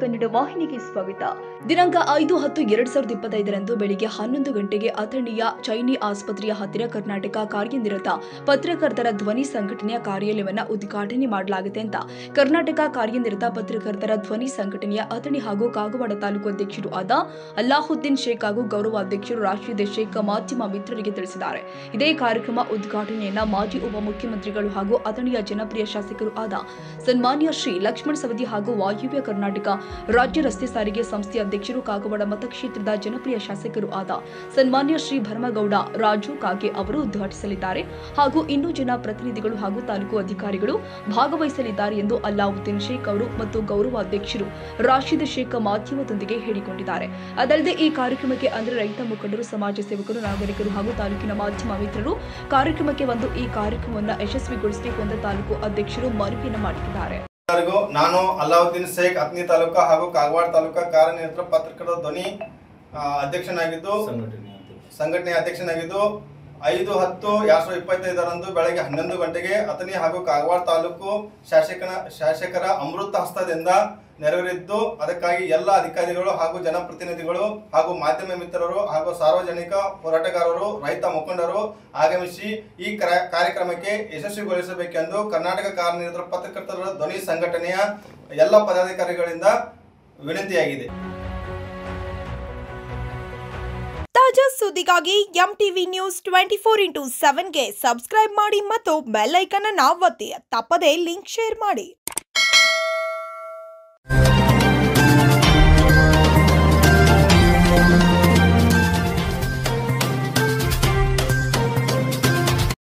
ಕನ್ನಡ ವಾಹಿನಿಗೆ ಸ್ವಾಗತ. ದಿನಾಂಕ 5-10-2025 ಬೆಳಿಗ್ಗೆ 11 ಗಂಟೆಗೆ ಅಥಣಿಯ ಚೈನಿ ಆಸ್ಪತ್ರೆಯ ಹತ್ತಿರ ಕರ್ನಾಟಕ ಕಾರ್ಯನಿರತ ಪತ್ರಕರ್ತರ ಧ್ವನಿ ಸಂಘಟನೆಯ ಕಾರ್ಯಾಲಯವನ್ನು ಉದ್ಘಾಟನೆ ಮಾಡಲಾಗಿದೆ ಅಂತ ಕರ್ನಾಟಕ ಕಾರ್ಯನಿರತ ಪತ್ರಕರ್ತರ ಧ್ವನಿ ಸಂಘಟನೆಯ ಅಥಣಿ ಹಾಗೂ ಕಾಗವಾಡ ತಾಲೂಕು ಅಧ್ಯಕ್ಷರು ಆದ ಅಲ್ಲಾಹುದ್ದೀನ್ ಶೇಖ್ ಹಾಗೂ ಗೌರವಾಧ್ಯಕ್ಷರು ರಾಶೀದ್ ಶೇಖ್ ಮಾಧ್ಯಮ ಮಿತ್ರರಿಗೆ ತಿಳಿಸಿದ್ದಾರೆ. ಇದೇ ಕಾರ್ಯಕ್ರಮ ಉದ್ಘಾಟನೆಯನ್ನ ಮಾಜಿ ಉಪಮುಖ್ಯಮಂತ್ರಿಗಳು ಹಾಗೂ ಅಥಣಿಯ ಜನಪ್ರಿಯ ಶಾಸಕರು ಆದ ಸನ್ಮಾನ್ಯ ಶ್ರೀ ಲಕ್ಷ್ಮಣ ಸವದಿ ಹಾಗೂ ವಾಯುವ್ಯ ಕರ್ನಾಟಕ ರಾಜ್ಯ ರಸ್ತೆ ಸಾರಿಗೆ ಸಂಸ್ಥೆಯ ಅಧ್ಯಕ್ಷರು ಕಾಗವಾಡ ಮತಕ್ಷೇತ್ರದ ಜನಪ್ರಿಯ ಶಾಸಕರು ಆದ ಸನ್ಮಾನ್ಯ ಶ್ರೀ ಭರಮಗೌಡ ರಾಜು ಕಾಗೆ ಅವರು ಉದ್ಘಾಟಿಸಲಿದ್ದಾರೆ ಹಾಗೂ ಇನ್ನೂ ಜನ ಪ್ರತಿನಿಧಿಗಳು ಹಾಗೂ ತಾಲೂಕು ಅಧಿಕಾರಿಗಳು ಭಾಗವಹಿಸಲಿದ್ದಾರೆ ಎಂದು ಅಲ್ಲಾವುದ್ದೀನ್ ಶೇಖ್ ಅವರು ಮತ್ತು ಗೌರವಾಧ್ಯಕ್ಷರು ರಾಶೀದ್ ಶೇಖ್ ಮಾಧ್ಯಮದೊಂದಿಗೆ ಹೇಳಿಕೊಂಡಿದ್ದಾರೆ. ಅದಲ್ಲದೆ ಈ ಕಾರ್ಯಕ್ರಮಕ್ಕೆ ಅಂದ್ರೆ ರೈತ ಮುಖಂಡರು, ಸಮಾಜ ಸೇವಕರು, ನಾಗರಿಕರು ಹಾಗೂ ತಾಲೂಕಿನ ಮಾಧ್ಯಮ ಮಿತ್ರರು ಕಾರ್ಯಕ್ರಮಕ್ಕೆ ಬಂದು ಈ ಕಾರ್ಯಕ್ರಮವನ್ನು ಯಶಸ್ವಿಗೊಳಿಸಬೇಕು ಎಂದು ತಾಲೂಕು ಅಧ್ಯಕ್ಷರು ಮನವಿಯನ್ನು ಮಾಡಿದ್ದಾರೆ. ನಾನು ಅಲ್ಲಾವುದ್ದೀನ್ ಶೇಖ್ ಅಥಣಿ ತಾಲೂಕು ಹಾಗೂ ಕಾಗವಾಡ ತಾಲೂಕು ಕಾರ್ಯನಿರತ ಪತ್ರಕರ್ತರ ಧ್ವನಿ ಅಧ್ಯಕ್ಷನಾಗಿದ್ದು ಸಂಘಟನೆಯ ಅಧ್ಯಕ್ಷನಾಗಿದ್ದು 5-10-2025 ಬೆಳಗ್ಗೆ 11 ಗಂಟೆಗೆ ಅಥಣಿ ಹಾಗೂ ಕಾಗವಾಡ ತಾಲೂಕು ಶಾಸಕರ ಅಮೃತ ಹಸ್ತದಿಂದ ನೆರವೇರಿದ್ದು, ಅದಕ್ಕಾಗಿ ಎಲ್ಲ ಅಧಿಕಾರಿಗಳು ಹಾಗೂ ಜನಪ್ರತಿನಿಧಿಗಳು ಹಾಗೂ ಮಾಧ್ಯಮ ಮಿತ್ರರು ಹಾಗೂ ಸಾರ್ವಜನಿಕ ಹೋರಾಟಗಾರರು, ರೈತ ಮುಖಂಡರು ಆಗಮಿಸಿ ಈ ಕಾರ್ಯಕ್ರಮಕ್ಕೆ ಯಶಸ್ವಿಗೊಳಿಸಬೇಕೆಂದು ಕರ್ನಾಟಕ ಕಾರ್ಯನಿರತ ಪತ್ರಕರ್ತರ ಧ್ವನಿ ಸಂಘಟನೆಯ ಎಲ್ಲ ಪದಾಧಿಕಾರಿಗಳಿಂದ ವಿನಂತಿಯಾಗಿದೆ. ತಾಜಾ ಸುದ್ದಿಗಾಗಿ ಎಂಟಿವಿ ನ್ಯೂಸ್ 24x7ಗೆ ಸಬ್ಸ್ಕ್ರೈಬ್ ಮಾಡಿ ಮತ್ತು ಬೆಲ್ ಐಕಾನ್ ಅನ್ನು ಒತ್ತಿ. ತಪ್ಪದೇ ಲಿಂಕ್ ಶೇರ್ ಮಾಡಿ.